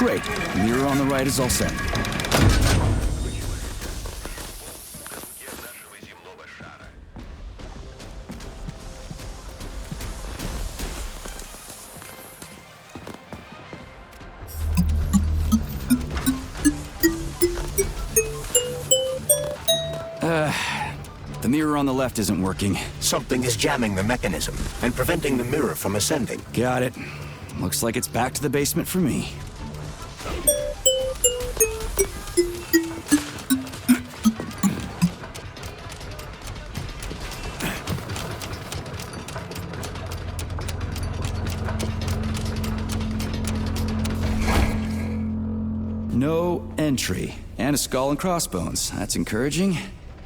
Great. Mirror on the right is all set. The mirror on the left isn't working. Something is jamming the mechanism and preventing the mirror from ascending. Got it. Looks like it's back to the basement for me. No entry. And a skull and crossbones. That's encouraging.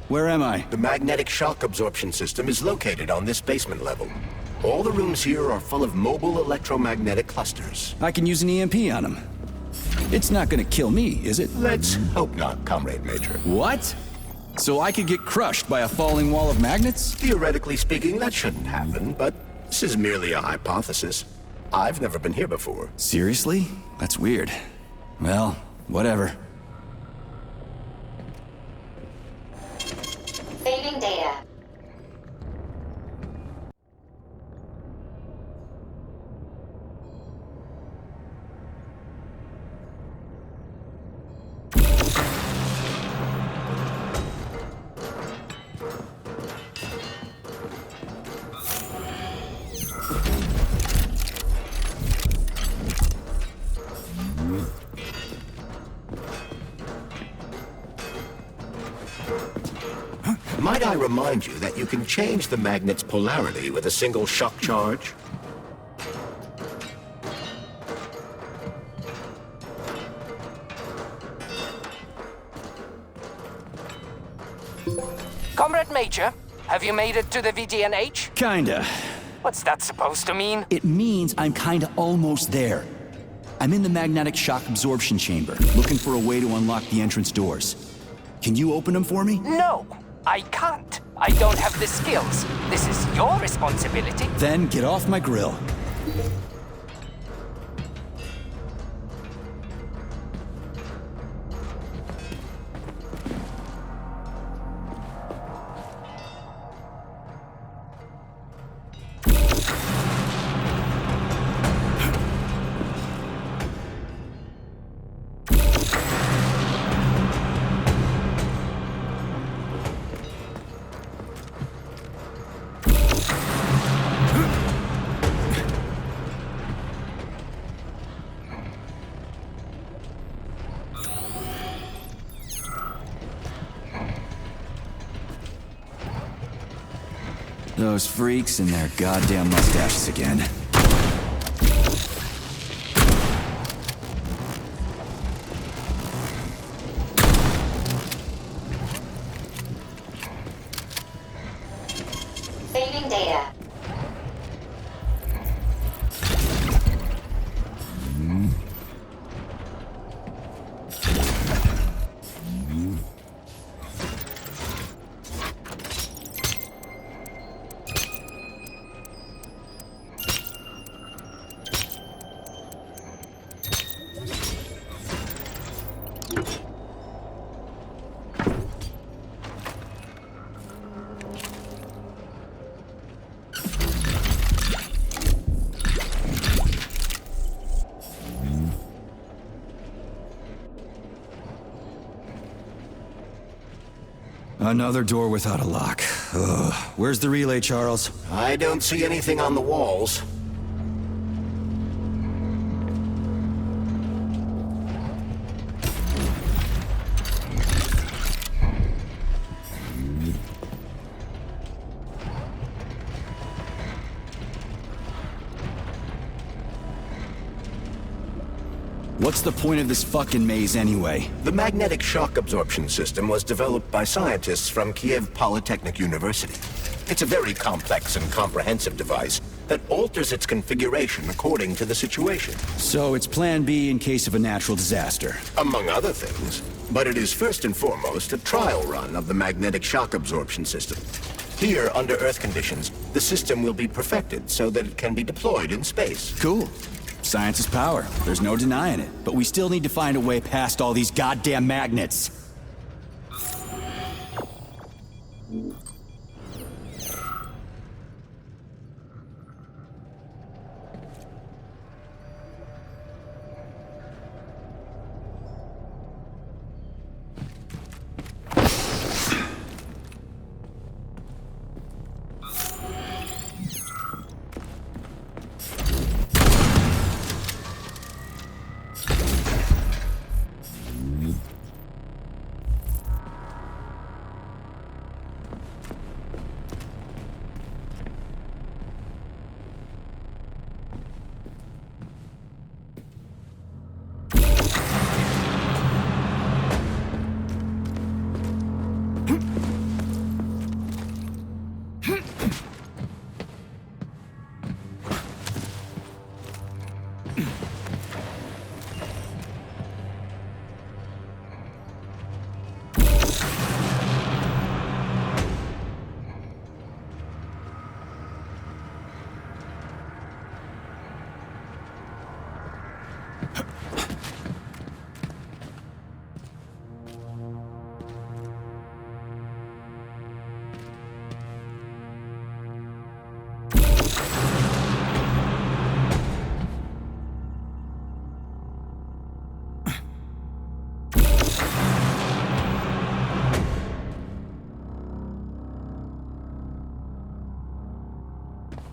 Where am I? The magnetic shock absorption system is located on this basement level. All the rooms here are full of mobile electromagnetic clusters. I can use an EMP on them. It's not gonna kill me, is it? Let's hope not, Comrade Major. What? So I could get crushed by a falling wall of magnets? Theoretically speaking, that shouldn't happen, but this is merely a hypothesis. I've never been here before. Seriously? That's weird. Well, whatever. Saving data. Might I remind you that you can change the magnet's polarity with a single shock charge? Comrade Major, have you made it to the VGNH? Kinda. What's that supposed to mean? It means I'm kinda almost there. I'm in the magnetic shock absorption chamber, looking for a way to unlock the entrance doors. Can you open them for me? No, I can't. I don't have the skills. This is your responsibility. Then get off my grill. Those freaks and their goddamn mustaches again. Saving data. Another door without a lock. Ugh. Where's the relay, Charles? I don't see anything on the walls. What's the point of this fucking maze anyway? The magnetic shock absorption system was developed by scientists from Kiev Polytechnic University. It's a very complex and comprehensive device that alters its configuration according to the situation. So it's plan B in case of a natural disaster. Among other things. But it is first and foremost a trial run of the magnetic shock absorption system. Here, under Earth conditions, the system will be perfected so that it can be deployed in space. Cool. Science is power. There's no denying it. But we still need to find a way past all these goddamn magnets.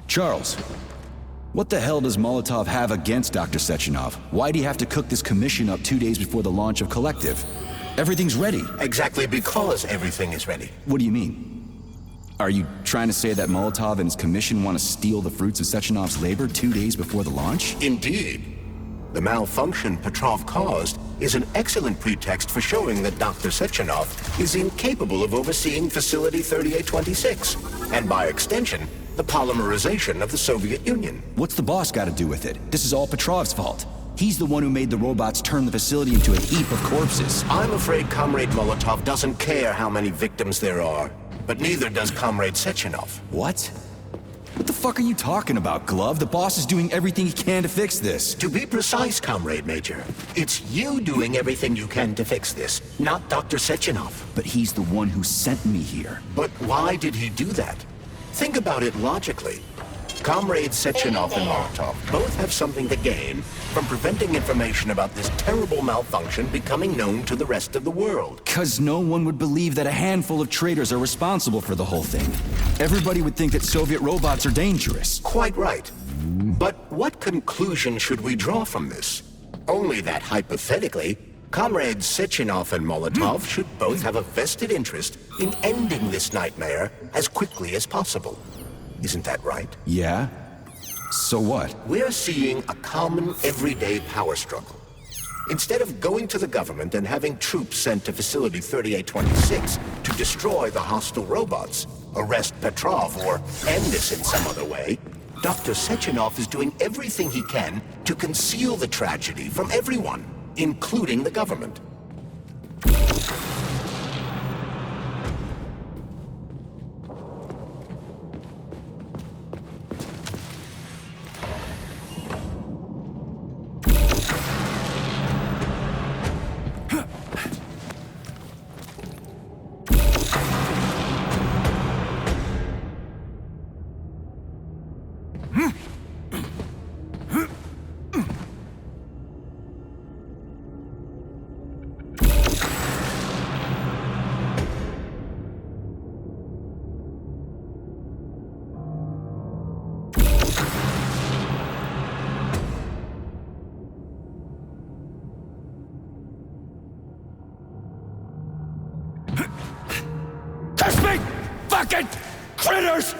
Charles, what the hell does Molotov have against Dr. Sechenov? Why'd he have to cook this commission up 2 days before the launch of Collective? Everything's ready. Exactly because everything is ready. What do you mean? Are you trying to say that Molotov and his commission want to steal the fruits of Sechenov's labor 2 days before the launch? Indeed. The malfunction Petrov caused is an excellent pretext for showing that Dr. Sechenov is incapable of overseeing Facility 3826, and by extension, the polymerization of the Soviet Union. What's the boss got to do with it? This is all Petrov's fault. He's the one who made the robots turn the facility into a heap of corpses. I'm afraid Comrade Molotov doesn't care how many victims there are, but neither does Comrade Sechenov. What? What the fuck are you talking about, Glove? The boss is doing everything he can to fix this. To be precise, Comrade Major, it's you doing everything you can to fix this, not Dr. Sechenov. But he's the one who sent me here. But why did he do that? Think about it logically. Comrades Sechenov and Molotov both have something to gain from preventing information about this terrible malfunction becoming known to the rest of the world. 'Cause no one would believe that a handful of traitors are responsible for the whole thing. Everybody would think that Soviet robots are dangerous. Quite right. But what conclusion should we draw from this? Only that hypothetically, Comrades Sechenov and Molotov should both have a vested interest in ending this nightmare as quickly as possible. Isn't that right? Yeah? So what? We're seeing a common everyday power struggle. Instead of going to the government and having troops sent to Facility 3826 to destroy the hostile robots, arrest Petrov, or end this in some other way, Dr. Sechenov is doing everything he can to conceal the tragedy from everyone, including the government. Big fucking critters!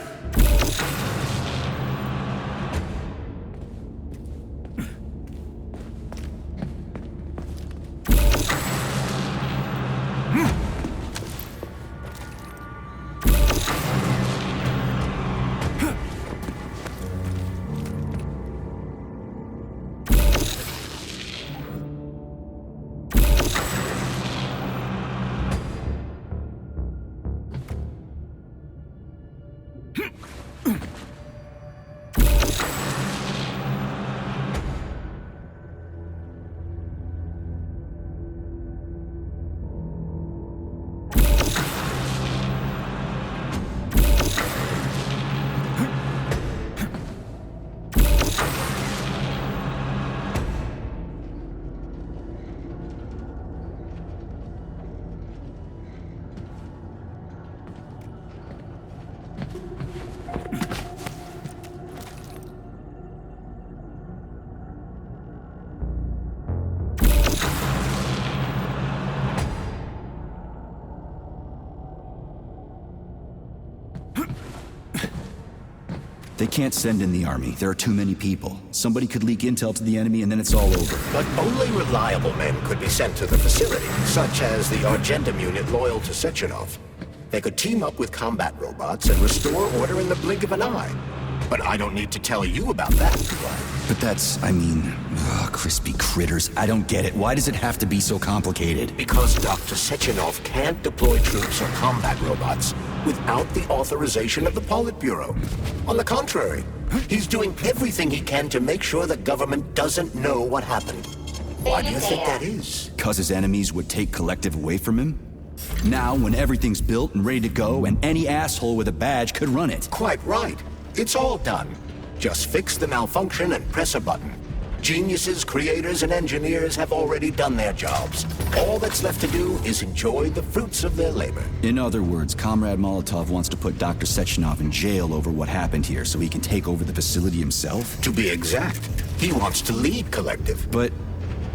They can't send in the army. There are too many people. Somebody could leak intel to the enemy and then it's all over. But only reliable men could be sent to the facility, such as the Argentum unit loyal to Sechenov. They could team up with combat robots and restore order in the blink of an eye. But I don't need to tell you about that, do I? But that's, crispy critters. I don't get it. Why does it have to be so complicated? Because Dr. Sechenov can't deploy troops or combat robots without the authorization of the Politburo. On the contrary, he's doing everything he can to make sure the government doesn't know what happened. Why do you think that is? Because his enemies would take Collective away from him? Now, when everything's built and ready to go, and any asshole with a badge could run it. Quite right. It's all done. Just fix the malfunction and press a button. Geniuses, creators, and engineers have already done their jobs. All that's left to do is enjoy the fruits of their labor. In other words, Comrade Molotov wants to put Dr. Sechenov in jail over what happened here so he can take over the facility himself? To be exact, he wants to lead Collective. But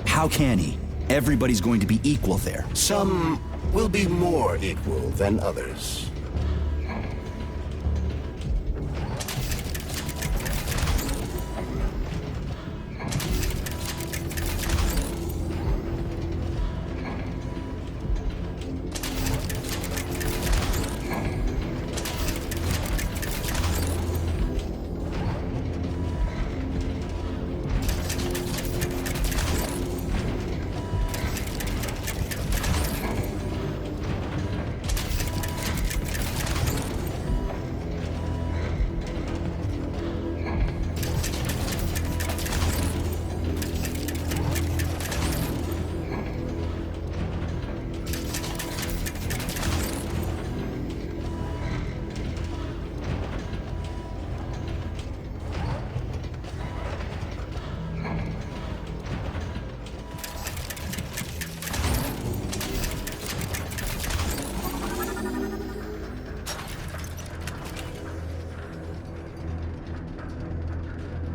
how can he? Everybody's going to be equal there. Some will be more equal than others.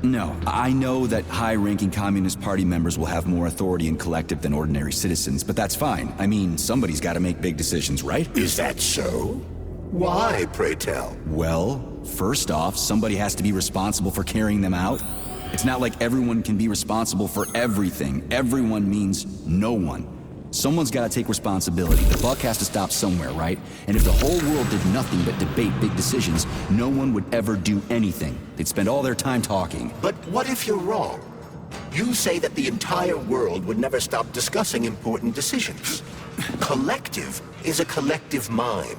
No, I know that high-ranking Communist Party members will have more authority in Collective than ordinary citizens, but that's fine. I mean, somebody's got to make big decisions, right? Is that so? Why, pray tell? Well, first off, somebody has to be responsible for carrying them out. It's not like everyone can be responsible for everything. Everyone means no one. Someone's got to take responsibility. The buck has to stop somewhere, right? And if the whole world did nothing but debate big decisions, no one would ever do anything. They'd spend all their time talking. But what if you're wrong? You say that the entire world would never stop discussing important decisions. Collective is a collective mind.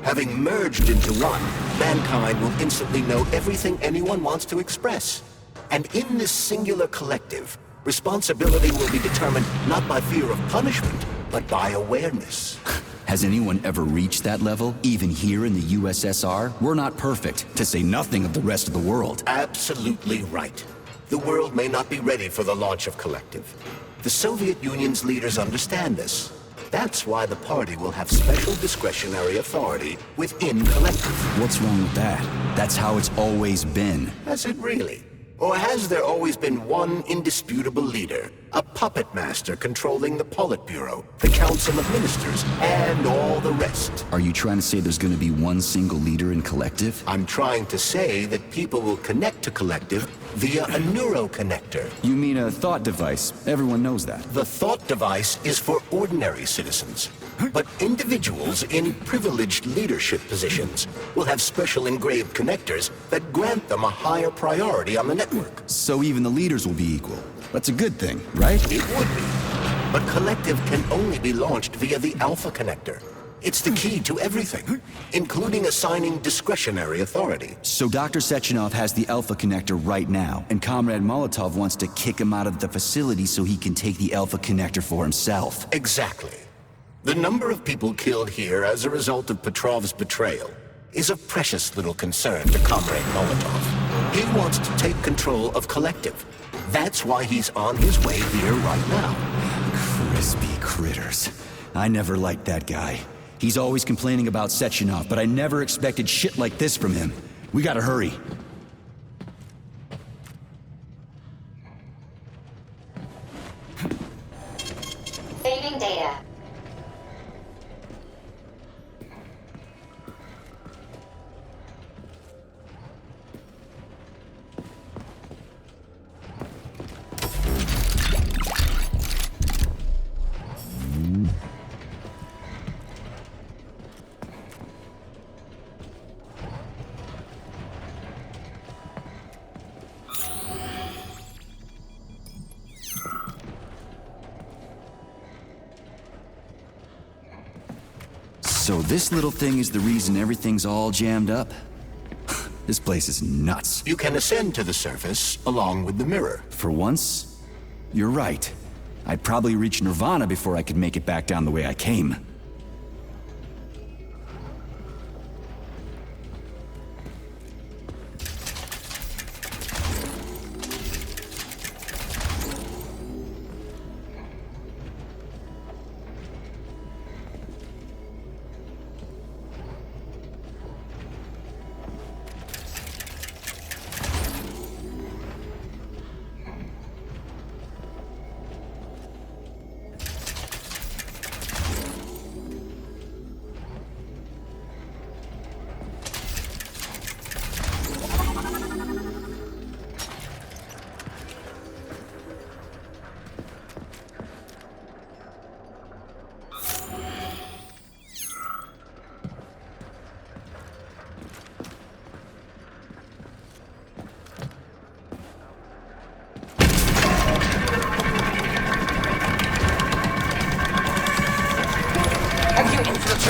Having merged into one, mankind will instantly know everything anyone wants to express. And in this singular collective, responsibility will be determined not by fear of punishment, but by awareness. Has anyone ever reached that level, even here in the USSR? We're not perfect, to say nothing of the rest of the world. Absolutely right. The world may not be ready for the launch of Collective. The Soviet Union's leaders understand this. That's why the party will have special discretionary authority within Collective. What's wrong with that? That's how it's always been. Has it really? Or has there always been one indisputable leader, a puppet master controlling the Politburo, the Council of Ministers, and all the rest? Are you trying to say there's going to be one single leader in Collective? I'm trying to say that people will connect to Collective via a neuroconnector. You mean a thought device? Everyone knows that. The thought device is for ordinary citizens, but individuals in privileged leadership positions will have special engraved connectors that grant them a higher priority on the network. So even the leaders will be equal. That's a good thing, right? It would be, but Collective can only be launched via the Alpha Connector. It's the key to everything, including assigning discretionary authority. So Dr. Sechenov has the Alpha Connector right now, and Comrade Molotov wants to kick him out of the facility so he can take the Alpha Connector for himself. Exactly. The number of people killed here as a result of Petrov's betrayal is of precious little concern to Comrade Molotov. He wants to take control of Collective. That's why he's on his way here right now. Crispy critters. I never liked that guy. He's always complaining about Sechenov, but I never expected shit like this from him. We gotta hurry. Saving data. So this little thing is the reason everything's all jammed up? This place is nuts. You can ascend to the surface along with the mirror. For once, you're right. I'd probably reach Nirvana before I could make it back down the way I came.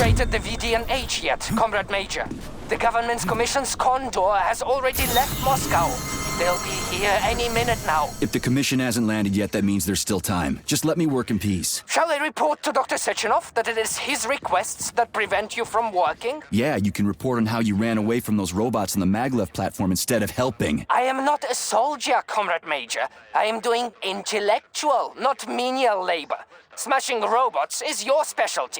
Infiltrated the VDNH yet, Comrade Major? The government's commission's condor has already left Moscow. They'll be here any minute now. If the commission hasn't landed yet, that means there's still time. Just let me work in peace. Shall I report to Dr. Sechenov that it is his requests that prevent you from working? Yeah, you can report on how you ran away from those robots on the maglev platform instead of helping. I am not a soldier, Comrade Major. I am doing intellectual, not menial labor. Smashing robots is your specialty.